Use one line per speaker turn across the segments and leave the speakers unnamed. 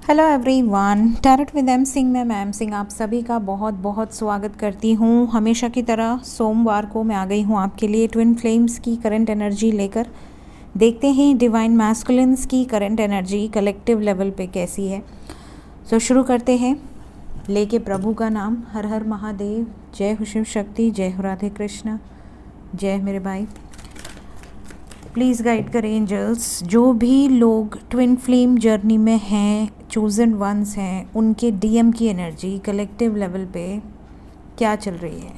Hello everyone, tarot with M Singh में ma'am Singh आप सभी का बहुत बहुत स्वागत करती हूँ। हमेशा की तरह सोमवार को मैं आ गई हूँ आपके लिए ट्विन फ्लेम्स की करंट एनर्जी लेकर। देखते हैं डिवाइन मैस्कुलिन्स की करंट एनर्जी कलेक्टिव लेवल पे कैसी है। सो शुरू करते हैं लेके प्रभु का नाम। हर हर महादेव, जय हो शिव शक्ति, जय हो राधे कृष्ण, जय मेरे भाई। प्लीज़ गाइड करें एंजल्स, जो भी लोग ट्विन फ्लेम जर्नी में हैं, चूजन वंस हैं, उनके डीएम की एनर्जी कलेक्टिव लेवल पे क्या चल रही है।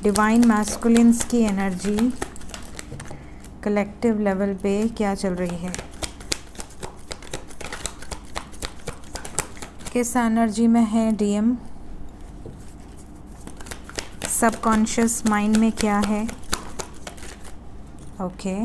डिवाइन मैस्कुलिन्स की एनर्जी कलेक्टिव लेवल पे क्या चल रही है, किस एनर्जी में है डीएम, सबकॉन्शियस माइंड में क्या है। ओके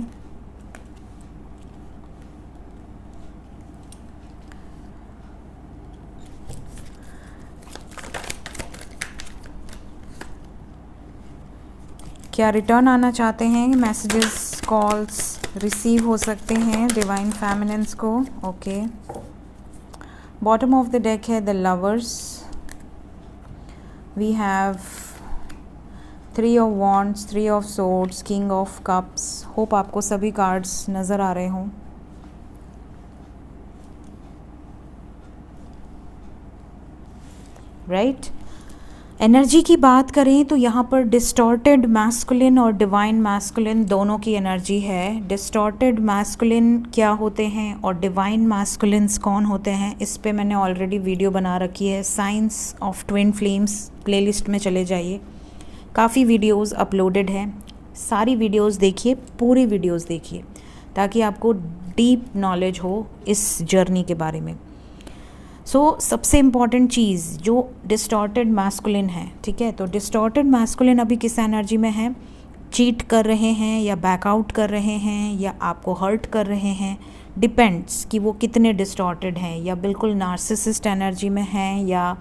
क्या रिटर्न आना चाहते हैं, मैसेजेस कॉल्स रिसीव हो सकते हैं डिवाइन फेमिनिन्स को। Okay bottom of the deck है the lovers, we have 3 of wands, 3 of swords, king of cups. Hope आपको सभी कार्ड्स नज़र आ रहे हों। राइट एनर्जी की बात करें तो यहाँ पर डिस्टॉर्टेड मैस्कुलिन और डिवाइन मैस्कुलिन दोनों की एनर्जी है। डिस्टॉर्टेड मैस्कुलिन क्या होते हैं और डिवाइन मैस्कुलिन्स कौन होते हैं, इस पे मैंने ऑलरेडी वीडियो बना रखी है। Science of twin flames playlist में चले जाइए, काफ़ी वीडियोस अपलोडेड हैं। सारी वीडियोस देखिए, पूरी वीडियोस देखिए, ताकि आपको डीप नॉलेज हो इस जर्नी के बारे में। सबसे इम्पॉर्टेंट चीज़ जो डिस्टॉर्टेड मैस्कुलिन है, ठीक है, तो डिस्टॉर्टेड मैस्कुलिन अभी किस एनर्जी में है, चीट कर रहे हैं या बैकआउट कर रहे हैं या आपको हर्ट कर रहे हैं, डिपेंड्स कि वो कितने डिस्टॉर्टेड हैं, या बिल्कुल नार्सिसिस्ट एनर्जी में हैं या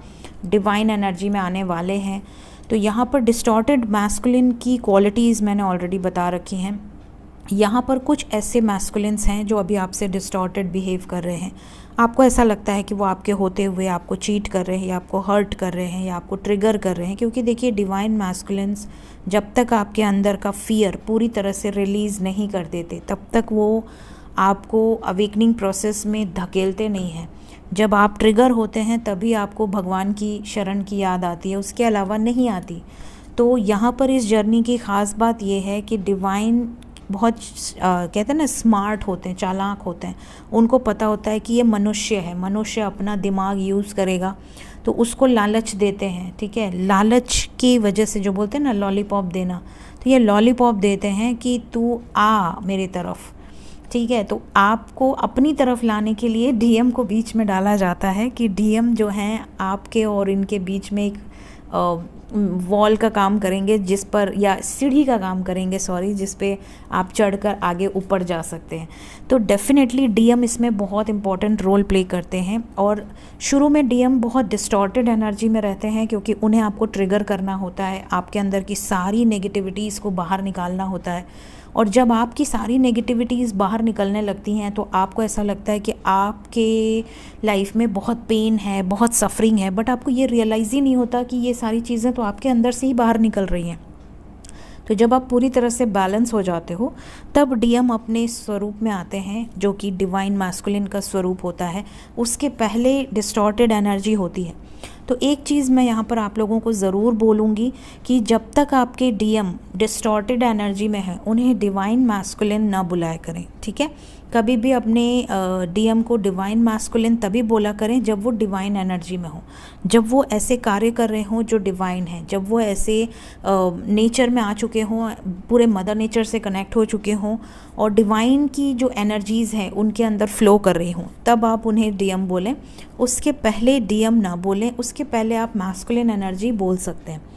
डिवाइन एनर्जी में आने वाले हैं। तो यहाँ पर डिस्टॉर्टेड मैस्कुलिन की क्वालिटीज़ मैंने ऑलरेडी बता रखी हैं। यहाँ पर कुछ ऐसे मैस्कुलिन्स हैं जो अभी आपसे डिस्टॉर्टेड बिहेव कर रहे हैं। आपको ऐसा लगता है कि वो आपके होते हुए आपको चीट कर रहे हैं या आपको हर्ट कर रहे हैं या आपको ट्रिगर कर रहे हैं, क्योंकि देखिए डिवाइन मैस्कुलिन्स जब तक आपके अंदर का फियर पूरी तरह से रिलीज़ नहीं कर देते तब तक वो आपको अवेकनिंग प्रोसेस में धकेलते नहीं हैं। जब आप ट्रिगर होते हैं तभी आपको भगवान की शरण की याद आती है, उसके अलावा नहीं आती। तो यहाँ पर इस जर्नी की ख़ास बात यह है कि डिवाइन बहुत कहते हैं ना, स्मार्ट होते हैं, चालाक होते हैं। उनको पता होता है कि ये मनुष्य है, मनुष्य अपना दिमाग यूज़ करेगा, तो उसको लालच देते हैं। ठीक है, लालच की वजह से जो बोलते हैं ना लॉलीपॉप देना, तो ये लॉलीपॉप देते हैं कि तू आ मेरी तरफ। ठीक है, तो आपको अपनी तरफ लाने के लिए डीएम को बीच में डाला जाता है कि डीएम जो हैं आपके और इनके बीच में एक वॉल का काम करेंगे, जिस पर, या सीढ़ी का काम करेंगे सॉरी, जिस पे आप चढ़कर आगे ऊपर जा सकते हैं। तो डेफिनेटली डीएम इसमें बहुत इंपॉर्टेंट रोल प्ले करते हैं। और शुरू में डीएम बहुत डिस्टॉर्टेड एनर्जी में रहते हैं, क्योंकि उन्हें आपको ट्रिगर करना होता है, आपके अंदर की सारी नेगेटिविटीज़ को बाहर निकालना होता है। और जब आपकी सारी नेगेटिविटीज़ बाहर निकलने लगती हैं तो आपको ऐसा लगता है कि आपके लाइफ में बहुत पेन है, बहुत सफरिंग है, बट आपको ये रियलाइज़ ही नहीं होता कि ये सारी चीज़ें तो आपके अंदर से ही बाहर निकल रही हैं। तो जब आप पूरी तरह से बैलेंस हो जाते हो तब डीएम अपने स्वरूप में आते हैं, जो कि डिवाइन मैस्कुलिन का स्वरूप होता है। उसके पहले डिस्टॉर्टेड एनर्जी होती है। तो एक चीज़ मैं यहाँ पर आप लोगों को ज़रूर बोलूँगी कि जब तक आपके डीएम डिस्टॉर्टेड एनर्जी में है, उन्हें डिवाइन मैस्कुलिन ना बुलाया करें। ठीक है, कभी भी अपने डीएम को डिवाइन मैस्कुलिन तभी बोला करें जब वो डिवाइन एनर्जी में हो, जब वो ऐसे कार्य कर रहे हों जो डिवाइन है, जब वो ऐसे नेचर में आ चुके हों, पूरे मदर नेचर से कनेक्ट हो चुके हों और डिवाइन की जो एनर्जीज़ हैं उनके अंदर फ्लो कर रही हों, तब आप उन्हें डीएम बोलें। उसके पहले डीएम ना बोलें, उसके पहले आप मैस्कुलिन एनर्जी बोल सकते हैं।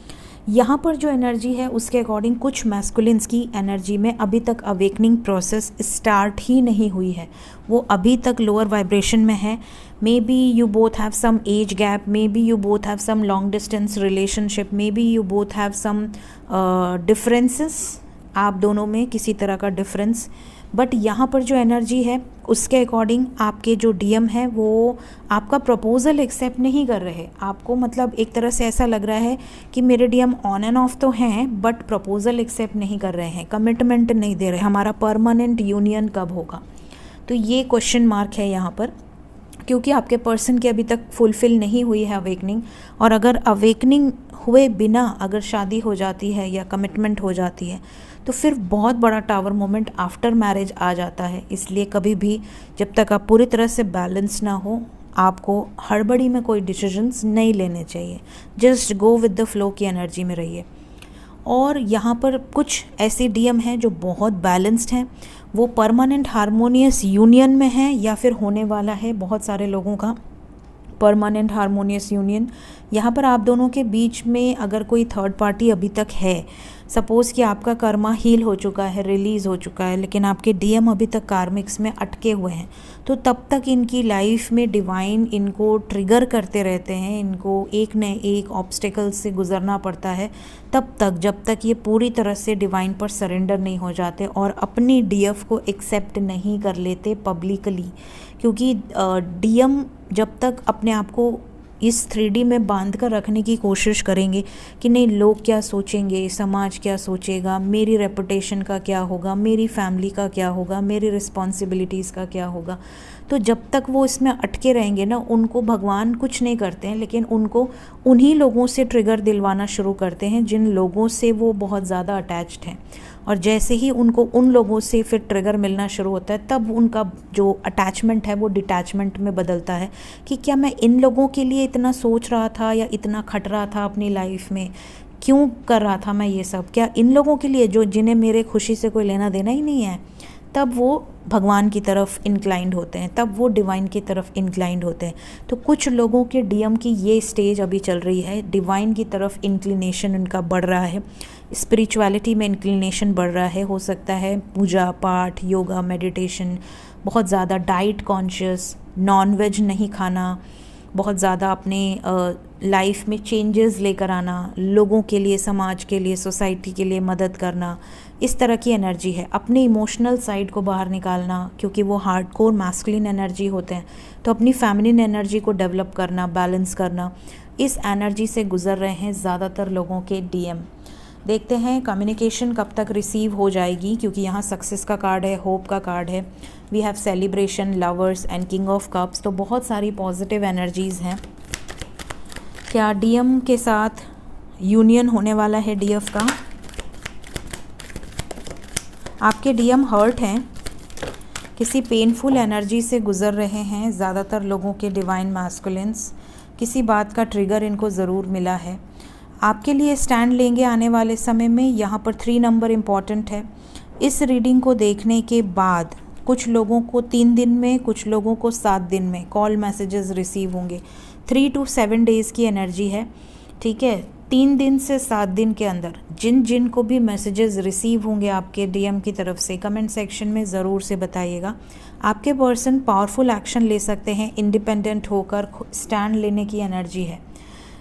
यहाँ पर जो एनर्जी है उसके अकॉर्डिंग कुछ मैस्कुलिन्स की एनर्जी में अभी तक अवेकनिंग प्रोसेस स्टार्ट ही नहीं हुई है, वो अभी तक लोअर वाइब्रेशन में है। May be you both have some age gap, may be you both have some long distance relationship, may be you both have some differences, आप दोनों में किसी तरह का डिफरेंस बट यहाँ पर जो एनर्जी है उसके अकॉर्डिंग आपके जो डीएम है वो आपका प्रपोज़ल एक्सेप्ट नहीं कर रहे। आपको मतलब एक तरह से ऐसा लग रहा है कि मेरे डीएम ऑन एंड ऑफ तो हैं बट प्रपोज़ल एक्सेप्ट नहीं कर रहे हैं, कमिटमेंट नहीं दे रहे, हमारा परमानेंट यूनियन कब होगा। तो ये क्वेश्चन मार्क है यहाँ पर, क्योंकि आपके पर्सन की अभी तक फुलफ़िल नहीं हुई है अवेकनिंग। और अगर अवेकनिंग हुए बिना अगर शादी हो जाती है या कमिटमेंट हो जाती है तो फिर बहुत बड़ा टावर मोमेंट आफ्टर मैरिज आ जाता है। इसलिए कभी भी जब तक आप पूरी तरह से बैलेंस ना हो, आपको हड़बड़ी में कोई डिसीजंस नहीं लेने चाहिए। Just go with the flow की एनर्जी में रहिए। और यहाँ पर कुछ ऐसे डीएम हैं जो बहुत बैलेंस्ड हैं, वो परमानेंट हारमोनियस यूनियन में हैं या फिर होने वाला है बहुत सारे लोगों का परमानेंट हारमोनियस यूनियन। यहाँ पर आप दोनों के बीच में अगर कोई थर्ड पार्टी अभी तक है, सपोज़ कि आपका कर्मा हील हो चुका है, रिलीज़ हो चुका है, लेकिन आपके डीएम अभी तक कार्मिक्स में अटके हुए हैं, तो तब तक इनकी लाइफ में डिवाइन इनको ट्रिगर करते रहते हैं, इनको एक न एक ऑब्स्टिकल से गुजरना पड़ता है तब तक जब तक ये पूरी तरह से डिवाइन पर सरेंडर नहीं हो जाते और अपनी डीएफ को एक्सेप्ट नहीं कर लेते पब्लिकली। क्योंकि डीएम जब तक अपने आप को इस 3D में बांध कर रखने की कोशिश करेंगे कि नहीं लोग क्या सोचेंगे, समाज क्या सोचेगा, मेरी रेपुटेशन का क्या होगा, मेरी फैमिली का क्या होगा, मेरी रिस्पॉन्सिबिलिटीज़ का क्या होगा, तो जब तक वो इसमें अटके रहेंगे ना, उनको भगवान कुछ नहीं करते हैं, लेकिन उनको उन्हीं लोगों से ट्रिगर दिलवाना शुरू करते हैं जिन लोगों से वो बहुत ज़्यादा अटैच्ड हैं। और जैसे ही उनको उन लोगों से फिर ट्रिगर मिलना शुरू होता है, तब उनका जो अटैचमेंट है वो डिटैचमेंट में बदलता है कि क्या मैं इन लोगों के लिए इतना सोच रहा था या इतना खट रहा था अपनी लाइफ में, क्यों कर रहा था मैं ये सब, क्या इन लोगों के लिए जो जिन्हें मेरे खुशी से कोई लेना देना ही नहीं है। तब वो भगवान की तरफ इंक्लाइंड होते हैं, तब वो डिवाइन की तरफ इंक्लाइंड होते हैं। तो कुछ लोगों के डीएम की ये स्टेज अभी चल रही है, डिवाइन की तरफ इंक्लिनेशन उनका बढ़ रहा है, स्पिरिचुअलिटी में इंक्लिनेशन बढ़ रहा है। हो सकता है पूजा पाठ, योगा, मेडिटेशन, बहुत ज़्यादा डाइट कॉन्शियस, नॉन वेज नहीं खाना, बहुत ज़्यादा अपने लाइफ में चेंजेस लेकर आना, लोगों के लिए, समाज के लिए, सोसाइटी के लिए मदद करना, इस तरह की एनर्जी है। अपने इमोशनल साइड को बाहर निकालना, क्योंकि वो हार्डकोर मैस्कुलिन एनर्जी होते हैं, तो अपनी फेमिनिन एनर्जी को डेवलप करना, बैलेंस करना, इस एनर्जी से गुजर रहे हैं ज़्यादातर लोगों के डीएम। देखते हैं कम्युनिकेशन कब तक रिसीव हो जाएगी, क्योंकि यहाँ सक्सेस का कार्ड है, होप का कार्ड है, we have celebration, lovers and king of cups, तो बहुत सारी पॉजिटिव एनर्जीज़ हैं। क्या डीएम के साथ यूनियन होने वाला है डीएफ का? आपके डीएम हर्ट हैं, किसी पेनफुल एनर्जी से गुज़र रहे हैं। ज़्यादातर लोगों के डिवाइन मैस्कुलिन्स, किसी बात का ट्रिगर इनको ज़रूर मिला है, आपके लिए स्टैंड लेंगे आने वाले समय में। यहाँ पर 3 नंबर इम्पॉर्टेंट है। इस रीडिंग को देखने के बाद कुछ लोगों को 3 दिन में, कुछ लोगों को 7 दिन में कॉल मैसेजेस रिसीव होंगे। 3 to 7 डेज़ की एनर्जी है, ठीक है। 3 दिन से 7 दिन के अंदर जिन जिन को भी मैसेजेस रिसीव होंगे आपके डीएम की तरफ से, कमेंट सेक्शन में ज़रूर से बताइएगा। आपके पर्सन पावरफुल एक्शन ले सकते हैं, इंडिपेंडेंट होकर स्टैंड लेने की एनर्जी है।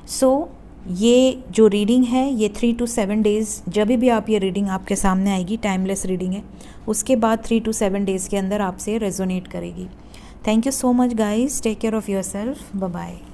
सो ये जो रीडिंग है ये 3 to 7 डेज़, जब भी आप ये रीडिंग आपके सामने आएगी, टाइमलेस रीडिंग है, उसके बाद 3 to 7 डेज़ के अंदर आपसे रेजोनेट करेगी। Thank you so much guys, take care of yourself, bye bye.